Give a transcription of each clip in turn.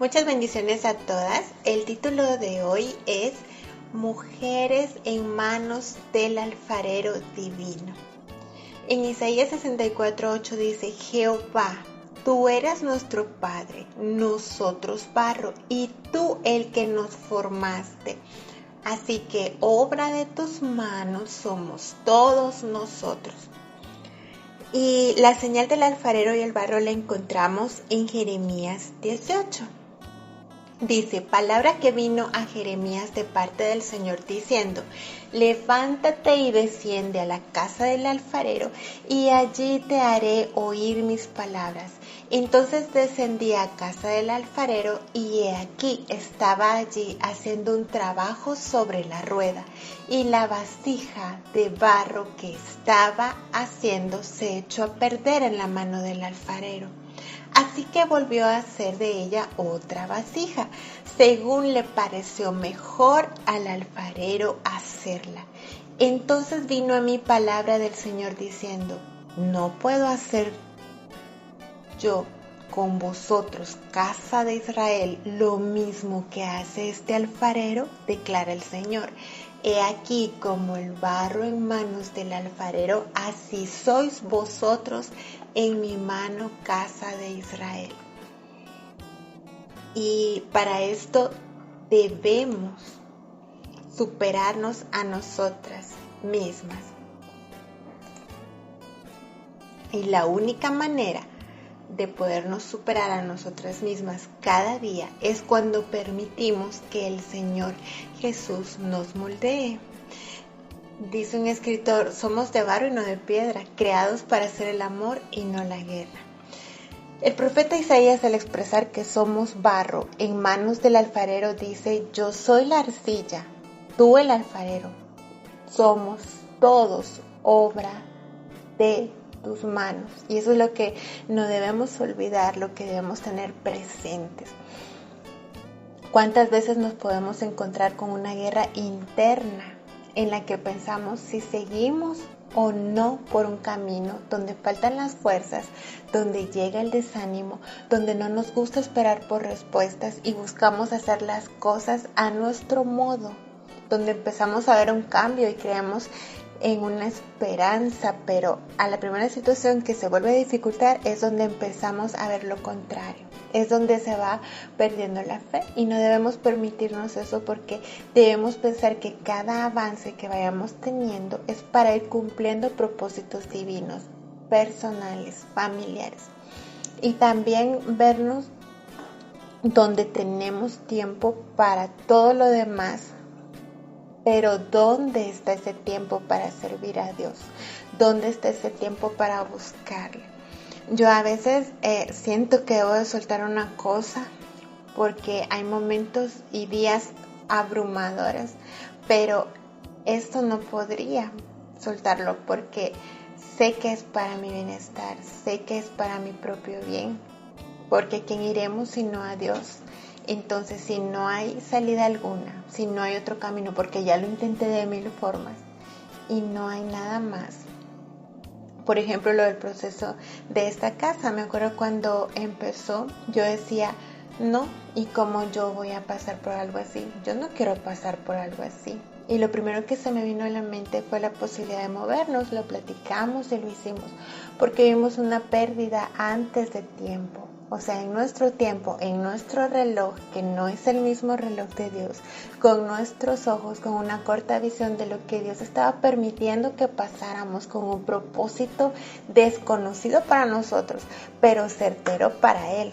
Muchas bendiciones a todas. El título de hoy es Mujeres en manos del alfarero divino. En Isaías 64:8 dice: Jehová, tú eres nuestro Padre, nosotros barro, y tú el que nos formaste. Así que obra de tus manos somos todos nosotros. Y la señal del alfarero y el barro la encontramos en Jeremías 18. Dice, palabra que vino a Jeremías de parte del Señor diciendo: levántate y desciende a la casa del alfarero, y allí te haré oír mis palabras. Entonces descendí a casa del alfarero, y he aquí estaba allí haciendo un trabajo sobre la rueda, y la vasija de barro que estaba haciendo se echó a perder en la mano del alfarero. Así que volvió a hacer de ella otra vasija, según le pareció mejor al alfarero hacerla. Entonces vino a mí palabra del Señor diciendo: ¿no puedo hacer yo con vosotros, casa de Israel, lo mismo que hace este alfarero? Declara el Señor. He aquí como el barro en manos del alfarero, así sois vosotros en mi mano, casa de Israel. Y para esto debemos superarnos a nosotras mismas. Y la única manera de podernos superar a nosotras mismas cada día es cuando permitimos que el Señor Jesús nos moldee. Dice un escritor: somos de barro y no de piedra, creados para hacer el amor y no la guerra. El profeta Isaías, al expresar que somos barro en manos del alfarero, dice: yo soy la arcilla, tú el alfarero, somos todos obra de tus manos. Y eso es lo que no debemos olvidar, lo que debemos tener presentes. ¿Cuántas veces nos podemos encontrar con una guerra interna en la que pensamos si seguimos o no por un camino donde faltan las fuerzas, donde llega el desánimo, donde no nos gusta esperar por respuestas y buscamos hacer las cosas a nuestro modo, donde empezamos a ver un cambio y creemos en una esperanza, pero a la primera situación que se vuelve a dificultar es donde empezamos a ver lo contrario, es donde se va perdiendo la fe, y no debemos permitirnos eso, porque debemos pensar que cada avance que vayamos teniendo es para ir cumpliendo propósitos divinos, personales, familiares, y también vernos donde tenemos tiempo para todo lo demás. Pero ¿dónde está ese tiempo para servir a Dios? ¿Dónde está ese tiempo para buscarle? Yo a veces siento que debo de soltar una cosa porque hay momentos y días abrumadores, pero esto no podría soltarlo porque sé que es para mi bienestar, sé que es para mi propio bien, porque ¿a quién iremos sino a Dios? Entonces, si no hay salida alguna, si no hay otro camino, porque ya lo intenté de 1000 formas y no hay nada más. Por ejemplo, lo del proceso de esta casa. Me acuerdo cuando empezó, yo decía, no, ¿y cómo yo voy a pasar por algo así? Yo no quiero pasar por algo así. Y lo primero que se me vino a la mente fue la posibilidad de movernos. Lo platicamos y lo hicimos, porque vimos una pérdida antes de tiempo. O sea, en nuestro tiempo, en nuestro reloj, que no es el mismo reloj de Dios, con nuestros ojos, con una corta visión de lo que Dios estaba permitiendo que pasáramos, con un propósito desconocido para nosotros, pero certero para Él.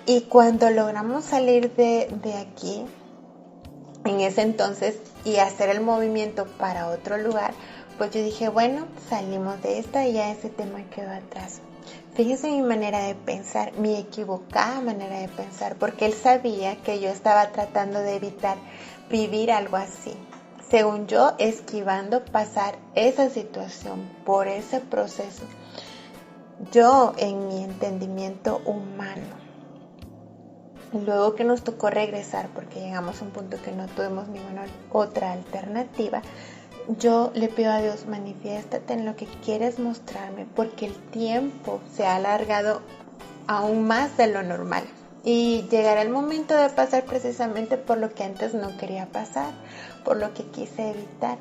Y cuando logramos salir de aquí, en ese entonces, y hacer el movimiento para otro lugar, pues yo dije, bueno, salimos de esta y ya ese tema quedó atrás. Fíjese mi manera de pensar, mi equivocada manera de pensar, porque él sabía que yo estaba tratando de evitar vivir algo así. Según yo, esquivando pasar esa situación por ese proceso. Yo, en mi entendimiento humano, luego que nos tocó regresar, porque llegamos a un punto que no tuvimos ninguna otra alternativa, yo le pido a Dios, manifiéstate en lo que quieres mostrarme, porque el tiempo se ha alargado aún más de lo normal. Y llegará el momento de pasar precisamente por lo que antes no quería pasar, por lo que quise evitar.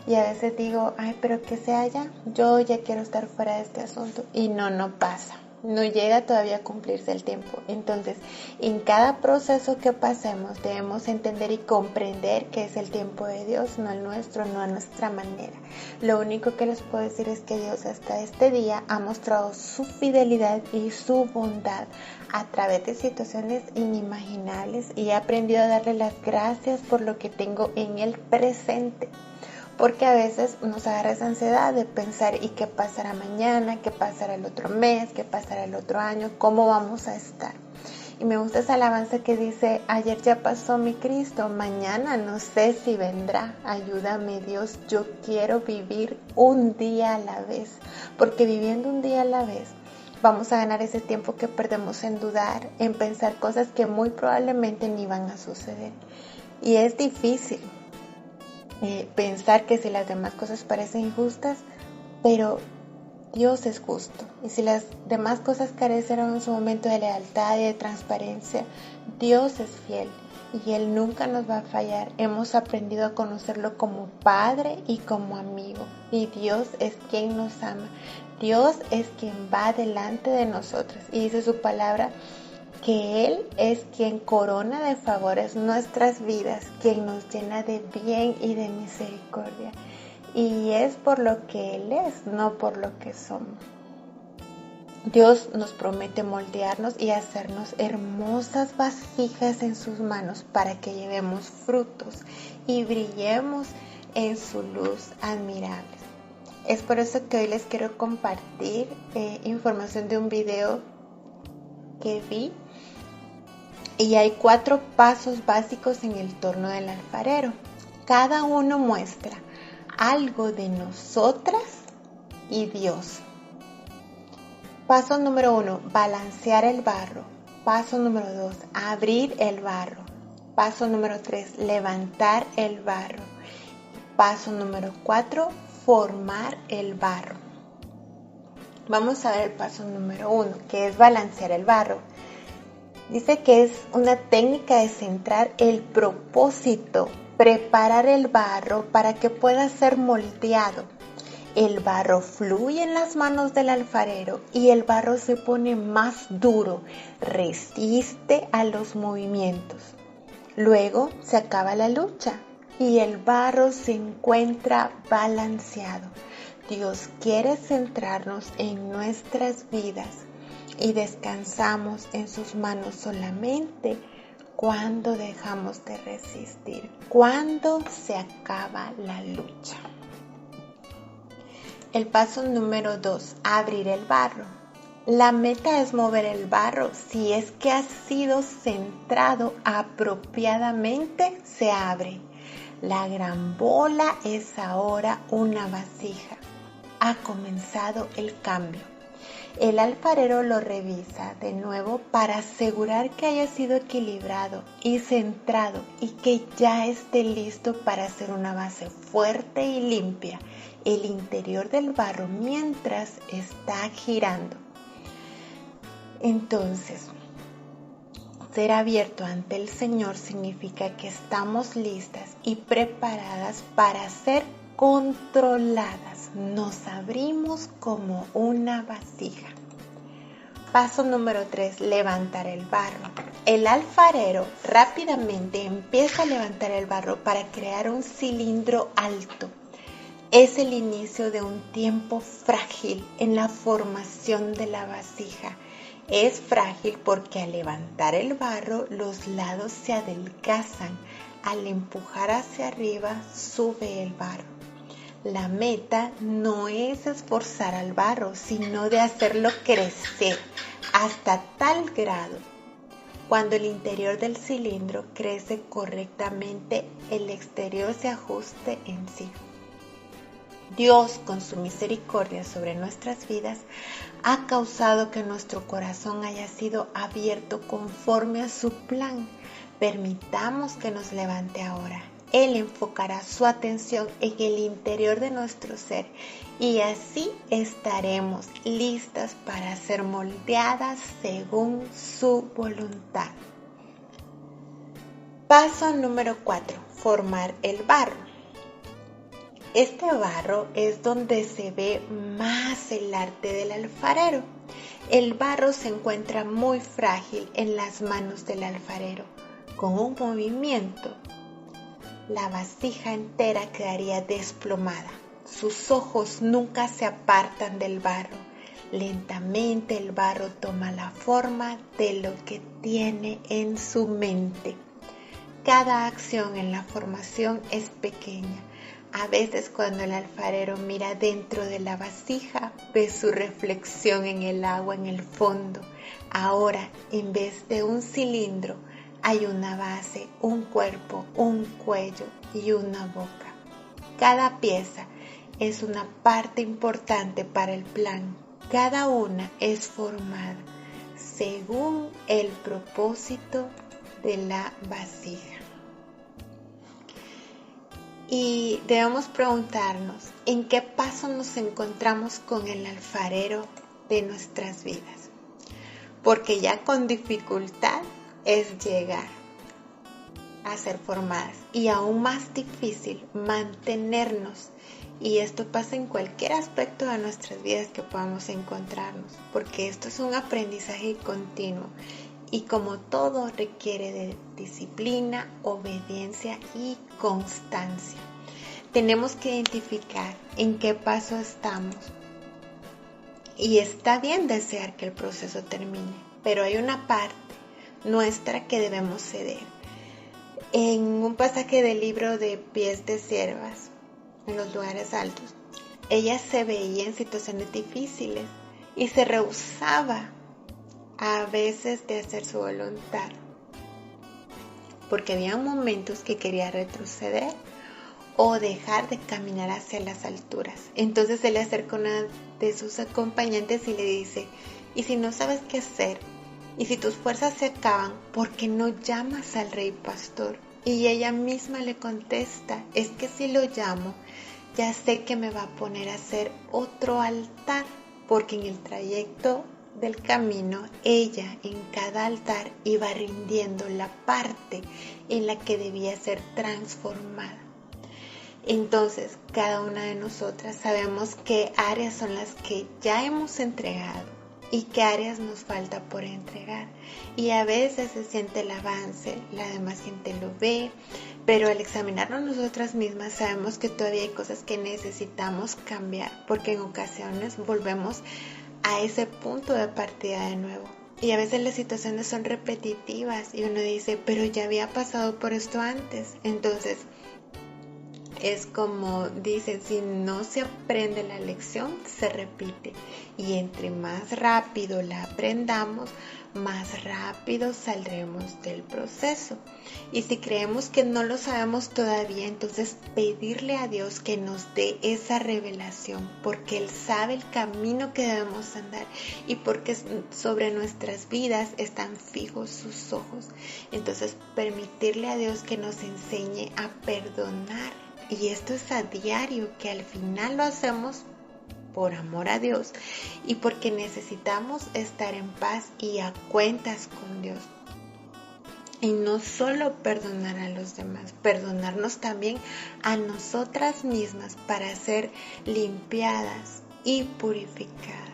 Y a veces digo, ay, pero que sea ya, yo ya quiero estar fuera de este asunto. Y no pasa. No llega todavía a cumplirse el tiempo. Entonces, en cada proceso que pasemos debemos entender y comprender que es el tiempo de Dios, no el nuestro, no a nuestra manera. Lo único que les puedo decir es que Dios hasta este día ha mostrado su fidelidad y su bondad a través de situaciones inimaginables, y he aprendido a darle las gracias por lo que tengo en el presente. Porque a veces nos agarra esa ansiedad de pensar, ¿y qué pasará mañana? ¿Qué pasará el otro mes? ¿Qué pasará el otro año? ¿Cómo vamos a estar? Y me gusta esa alabanza que dice, ayer ya pasó mi Cristo, mañana no sé si vendrá. Ayúdame Dios, yo quiero vivir un día a la vez. Porque viviendo un día a la vez, vamos a ganar ese tiempo que perdemos en dudar, en pensar cosas que muy probablemente ni van a suceder. Y es difícil pensar que si las demás cosas parecen injustas, pero Dios es justo. Y si las demás cosas carecieron en su momento de lealtad y de transparencia, Dios es fiel y Él nunca nos va a fallar. Hemos aprendido a conocerlo como Padre y como amigo. Y Dios es quien nos ama. Dios es quien va delante de nosotros. Y dice su palabra que Él es quien corona de favores nuestras vidas, quien nos llena de bien y de misericordia. Y es por lo que Él es, no por lo que somos. Dios nos promete moldearnos y hacernos hermosas vasijas en sus manos para que llevemos frutos y brillemos en su luz admirable. Es por eso que hoy les quiero compartir información de un video que vi. Y hay 4 pasos básicos en el torno del alfarero. Cada uno muestra algo de nosotras y Dios. Paso número 1, balancear el barro. Paso número 2, abrir el barro. Paso número 3, levantar el barro. Paso número 4, formar el barro. Vamos a ver el paso número 1, que es balancear el barro. Dice que es una técnica de centrar el propósito, preparar el barro para que pueda ser moldeado. El barro fluye en las manos del alfarero y el barro se pone más duro, resiste a los movimientos. Luego se acaba la lucha y el barro se encuentra balanceado. Dios quiere centrarnos en nuestras vidas y descansamos en sus manos solamente cuando dejamos de resistir, cuando se acaba la lucha. El paso número 2, abrir el barro. La meta es mover el barro. Si es que ha sido centrado apropiadamente, se abre. La gran bola es ahora una vasija. Ha comenzado el cambio. El alfarero lo revisa de nuevo para asegurar que haya sido equilibrado y centrado y que ya esté listo para hacer una base fuerte y limpia el interior del barro mientras está girando. Entonces, ser abierto ante el Señor significa que estamos listas y preparadas para ser controladas. Nos abrimos como una vasija. Paso número 3, levantar el barro. El alfarero rápidamente empieza a levantar el barro para crear un cilindro alto. Es el inicio de un tiempo frágil en la formación de la vasija. Es frágil porque al levantar el barro, los lados se adelgazan. Al empujar hacia arriba, sube el barro. La meta no es esforzar al barro, sino de hacerlo crecer hasta tal grado. Cuando el interior del cilindro crece correctamente, el exterior se ajuste en sí. Dios, con su misericordia sobre nuestras vidas, ha causado que nuestro corazón haya sido abierto conforme a su plan. Permitamos que nos levante ahora Él enfocará su atención en el interior de nuestro ser y así estaremos listas para ser moldeadas según su voluntad. Paso número 4. Formar el barro. Este barro es donde se ve más el arte del alfarero. El barro se encuentra muy frágil en las manos del alfarero. Con un movimiento, la vasija entera quedaría desplomada. Sus ojos nunca se apartan del barro. Lentamente el barro toma la forma de lo que tiene en su mente. Cada acción en la formación es pequeña. A veces cuando el alfarero mira dentro de la vasija, ve su reflexión en el agua en el fondo. Ahora, en vez de un cilindro, hay una base, un cuerpo, un cuello y una boca. Cada pieza es una parte importante para el plan. Cada una es formada según el propósito de la vasija. Y debemos preguntarnos, ¿en qué paso nos encontramos con el alfarero de nuestras vidas? Porque ya con dificultad es llegar a ser formadas y aún más difícil mantenernos. Y esto pasa en cualquier aspecto de nuestras vidas que podamos encontrarnos, porque esto es un aprendizaje continuo. Y como todo requiere de disciplina, obediencia y constancia. Tenemos que identificar en qué paso estamos. Y está bien desear que el proceso termine, pero hay una parte nuestra que debemos ceder. En un pasaje del libro de Pies de Siervas, en los lugares altos, ella se veía en situaciones difíciles y se rehusaba a veces de hacer su voluntad, porque había momentos que quería retroceder o dejar de caminar hacia las alturas. Entonces se le acerca una de sus acompañantes y le dice, ¿y si no sabes qué hacer? ¿Y si tus fuerzas se acaban? ¿Por qué no llamas al rey pastor? Y ella misma le contesta, es que si lo llamo, ya sé que me va a poner a hacer otro altar, porque en el trayecto del camino, ella en cada altar iba rindiendo la parte en la que debía ser transformada. Entonces, cada una de nosotras sabemos qué áreas son las que ya hemos entregado y qué áreas nos falta por entregar. Y a veces se siente el avance, la demás gente lo ve, pero al examinarnos nosotras mismas sabemos que todavía hay cosas que necesitamos cambiar, porque en ocasiones volvemos a ese punto de partida de nuevo. Y a veces las situaciones son repetitivas y uno dice, pero ya había pasado por esto antes. Entonces, es como dicen, si no se aprende la lección, se repite. Y entre más rápido la aprendamos, más rápido saldremos del proceso. Y si creemos que no lo sabemos todavía, entonces pedirle a Dios que nos dé esa revelación, porque Él sabe el camino que debemos andar y porque sobre nuestras vidas están fijos sus ojos. Entonces permitirle a Dios que nos enseñe a perdonar. Y esto es a diario, que al final lo hacemos por amor a Dios y porque necesitamos estar en paz y a cuentas con Dios. Y no solo perdonar a los demás, perdonarnos también a nosotras mismas para ser limpiadas y purificadas.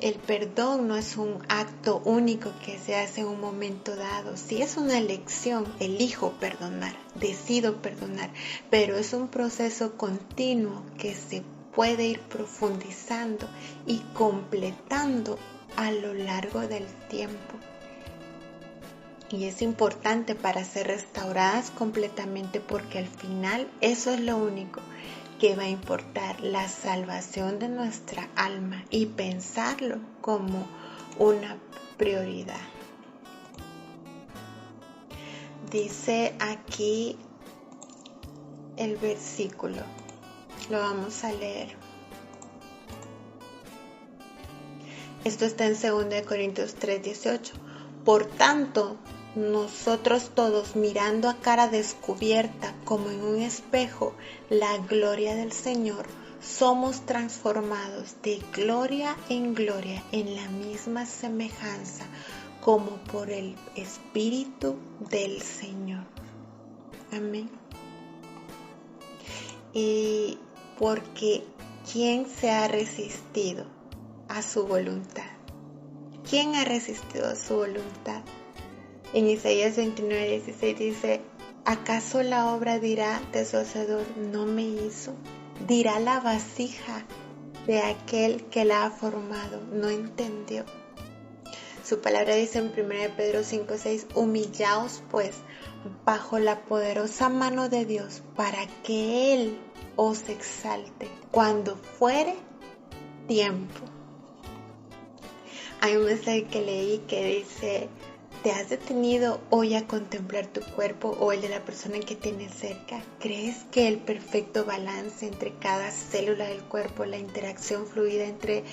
El perdón no es un acto único que se hace en un momento dado. Sí es una elección, elijo perdonar, decido perdonar, pero es un proceso continuo que se puede ir profundizando y completando a lo largo del tiempo. Y es importante para ser restauradas completamente, porque al final eso es lo único que va a importar, la salvación de nuestra alma, y pensarlo como una prioridad. Dice aquí el versículo, lo vamos a leer. Esto está en 2 Corintios 3:18. Por tanto, nosotros todos mirando a cara descubierta como en un espejo la gloria del Señor, somos transformados de gloria en la misma semejanza como por el Espíritu del Señor. Amén. Y porque ¿quién se ha resistido a su voluntad? ¿Quién ha resistido a su voluntad? En Isaías 29:16 dice: ¿acaso la obra dirá de su hacedor, no me hizo? Dirá la vasija de aquel que la ha formado, no entendió. Su palabra dice en 1 Pedro 5:6: humillaos pues bajo la poderosa mano de Dios, para que Él os exalte cuando fuere tiempo. Hay un mensaje que leí que dice: ¿te has detenido hoy a contemplar tu cuerpo o el de la persona que tienes cerca? ¿Crees que el perfecto balance entre cada célula del cuerpo, la interacción fluida entre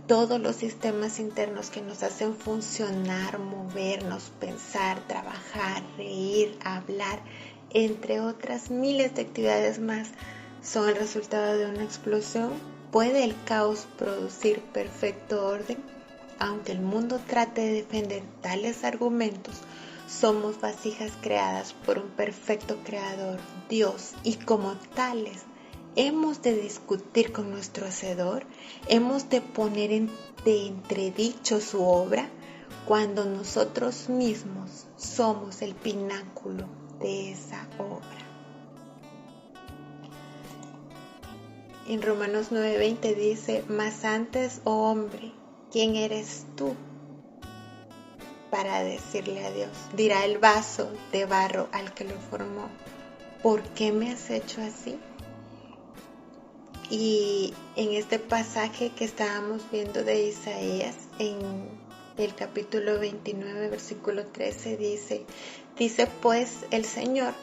todos los sistemas internos que nos hacen funcionar, movernos, pensar, trabajar, reír, hablar, entre otras miles de actividades más, son el resultado de una explosión? ¿Puede el caos producir perfecto orden? Aunque el mundo trate de defender tales argumentos, somos vasijas creadas por un perfecto creador, Dios, y como tales, hemos de discutir con nuestro Hacedor, hemos de poner de entredicho su obra, cuando nosotros mismos somos el pináculo de esa obra. En Romanos 9:20 dice: mas antes, oh hombre, ¿quién eres tú para decirle a Dios? Dirá el vaso de barro al que lo formó: ¿por qué me has hecho así? Y en este pasaje que estábamos viendo de Isaías, en el capítulo 29, versículo 13, dice pues el Señor: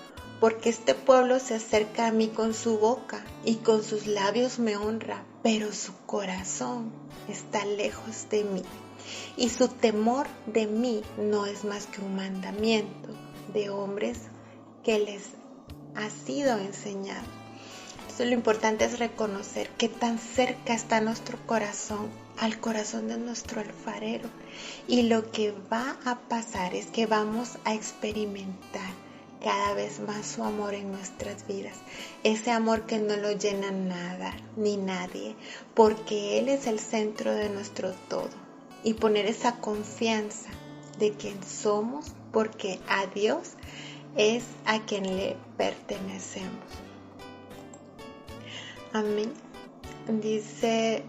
porque este pueblo se acerca a mí con su boca y con sus labios me honra, pero su corazón está lejos de mí, y su temor de mí no es más que un mandamiento de hombres que les ha sido enseñado. Entonces, lo importante es reconocer qué tan cerca está nuestro corazón al corazón de nuestro alfarero, y lo que va a pasar es que vamos a experimentar cada vez más su amor en nuestras vidas, ese amor que no lo llena nada ni nadie, porque Él es el centro de nuestro todo, y poner esa confianza de quién somos, porque a Dios es a quien le pertenecemos. Amén. Dice: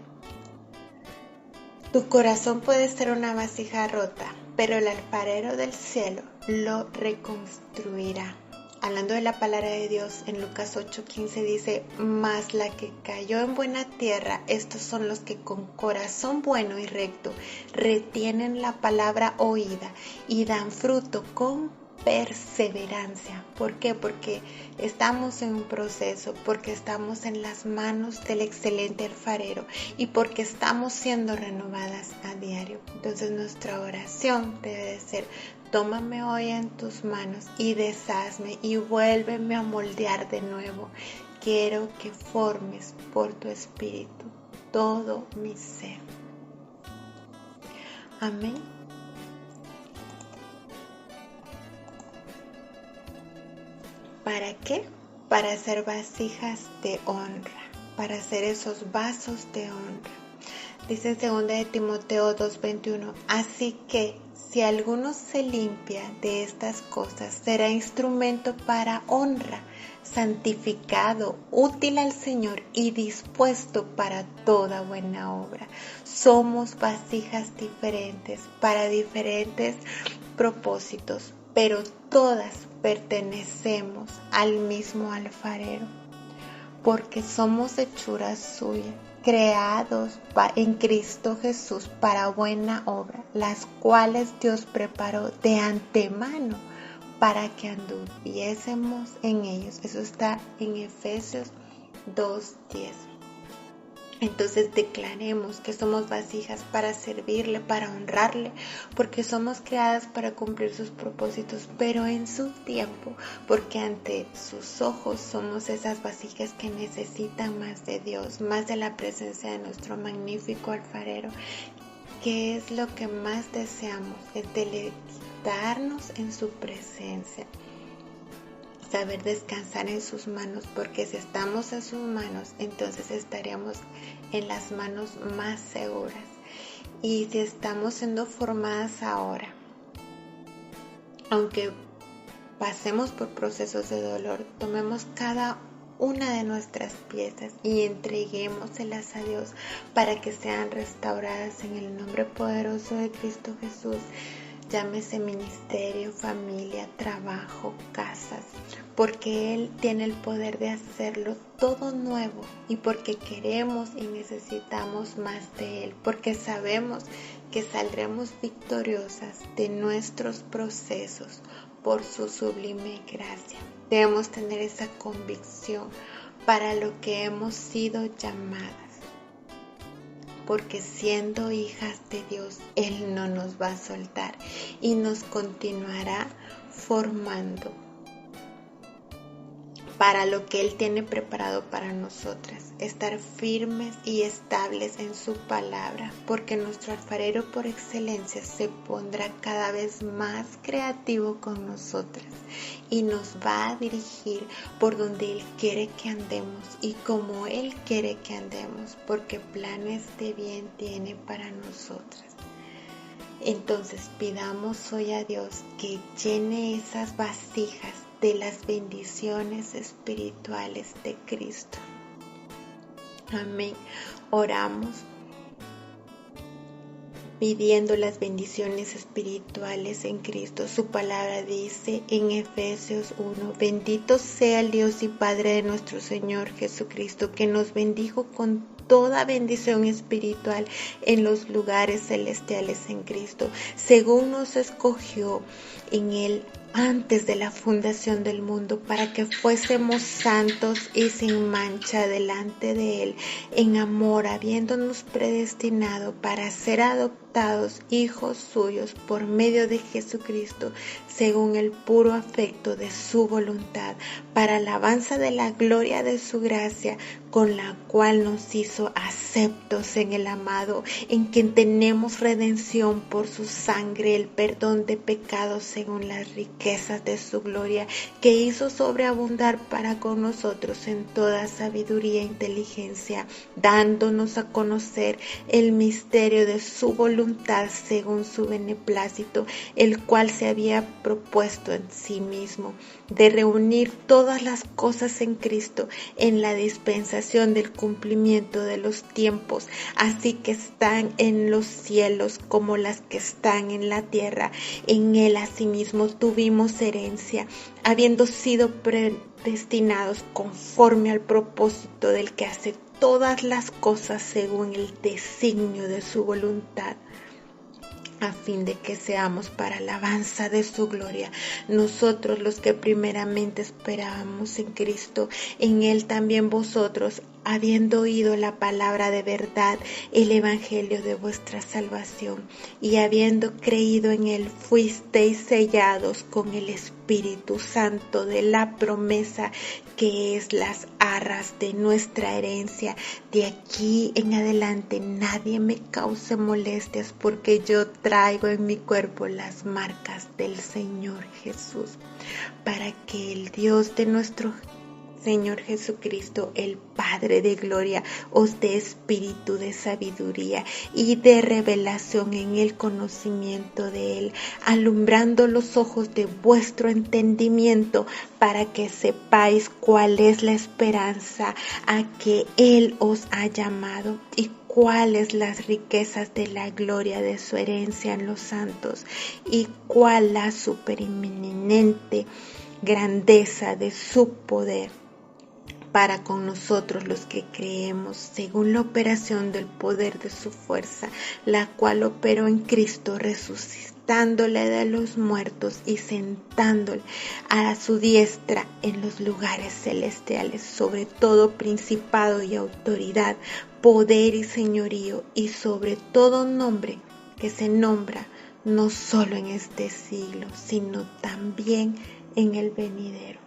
tu corazón puede ser una vasija rota, pero el alfarero del cielo lo reconstruirá. Hablando de la palabra de Dios, en Lucas 8:15 dice: mas la que cayó en buena tierra, estos son los que con corazón bueno y recto retienen la palabra oída y dan fruto con perseverancia. ¿Por qué? Porque estamos en un proceso, porque estamos en las manos del excelente alfarero y porque estamos siendo renovadas a diario. Entonces nuestra oración debe de ser: tómame hoy en tus manos y deshazme y vuélveme a moldear de nuevo. Quiero que formes por tu espíritu todo mi ser. Amén. ¿Para qué? Para ser vasijas de honra, para ser esos vasos de honra. Dice en 2 de Timoteo 2:21: así que si alguno se limpia de estas cosas, será instrumento para honra, santificado, útil al Señor y dispuesto para toda buena obra. Somos vasijas diferentes para diferentes propósitos, pero todas pertenecemos al mismo alfarero, porque somos hechuras suyas, creados en Cristo Jesús para buena obra, las cuales Dios preparó de antemano para que anduviésemos en ellos. Eso está en Efesios 2:10. Entonces declaremos que somos vasijas para servirle, para honrarle, porque somos creadas para cumplir sus propósitos, pero en su tiempo, porque ante sus ojos somos esas vasijas que necesitan más de Dios, más de la presencia de nuestro magnífico alfarero, que es lo que más deseamos, es deleitarnos en su presencia. Saber descansar en sus manos, porque si estamos en sus manos, entonces estaremos en las manos más seguras. Y si estamos siendo formadas ahora, aunque pasemos por procesos de dolor, tomemos cada una de nuestras piezas y entreguémoselas a Dios para que sean restauradas en el nombre poderoso de Cristo Jesús. Llámese ministerio, familia, trabajo, casas, porque Él tiene el poder de hacerlo todo nuevo y porque queremos y necesitamos más de Él, porque sabemos que saldremos victoriosas de nuestros procesos por su sublime gracia. Debemos tener esa convicción para lo que hemos sido llamadas. Porque siendo hijas de Dios, Él no nos va a soltar y nos continuará formando para lo que Él tiene preparado para nosotras. Estar firmes y estables en su palabra, porque nuestro alfarero por excelencia se pondrá cada vez más creativo con nosotras y nos va a dirigir por donde Él quiere que andemos y como Él quiere que andemos, porque planes de bien tiene para nosotras. Entonces pidamos hoy a Dios que llene esas vasijas de las bendiciones espirituales de Cristo. Amén. Oramos pidiendo las bendiciones espirituales en Cristo. Su palabra dice en Efesios 1: bendito sea el Dios y Padre de nuestro Señor Jesucristo, que nos bendijo con toda bendición espiritual en los lugares celestiales en Cristo, según nos escogió en Él antes de la fundación del mundo, para que fuésemos santos y sin mancha delante de Él, en amor, habiéndonos predestinado para ser adoptados hijos suyos por medio de Jesucristo, según el puro afecto de su voluntad, para alabanza de la gloria de su gracia, con la cual nos hizo aceptos en el amado, en quien tenemos redención por su sangre, el perdón de pecados según las riquezas de su gloria, que hizo sobreabundar para con nosotros en toda sabiduría e inteligencia, dándonos a conocer el misterio de su voluntad según su beneplácito, el cual se había propuesto en sí mismo, de reunir todas las cosas en Cristo, en la dispensación del cumplimiento de los tiempos, así que están en los cielos como las que están en la tierra. En Él asimismo tuvimos herencia, habiendo sido predestinados conforme al propósito del que hace todas las cosas según el designio de su voluntad, a fin de que seamos para alabanza de su gloria, nosotros los que primeramente esperábamos en Cristo. En Él también vosotros, habiendo oído la palabra de verdad, el evangelio de vuestra salvación, y habiendo creído en Él, fuisteis sellados con el Espíritu Santo de la promesa, que es las arras de nuestra herencia. De aquí en adelante nadie me cause molestias, porque yo traigo en mi cuerpo las marcas del Señor Jesús, para que el Dios de nuestro Señor Jesucristo, el Padre de gloria, os dé espíritu de sabiduría y de revelación en el conocimiento de Él, alumbrando los ojos de vuestro entendimiento, para que sepáis cuál es la esperanza a que Él os ha llamado y cuáles las riquezas de la gloria de su herencia en los santos, y cuál la supereminente grandeza de su poder para con nosotros los que creemos, según la operación del poder de su fuerza, la cual operó en Cristo resucitándole de los muertos y sentándole a su diestra en los lugares celestiales, sobre todo principado y autoridad, poder y señorío, y sobre todo nombre que se nombra no solo en este siglo, sino también en el venidero.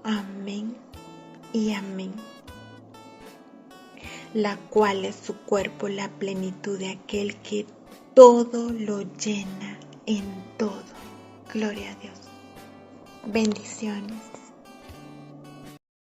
Amén y amén. La cual es su cuerpo, la plenitud de aquel que todo lo llena en todo. Gloria a Dios. Bendiciones.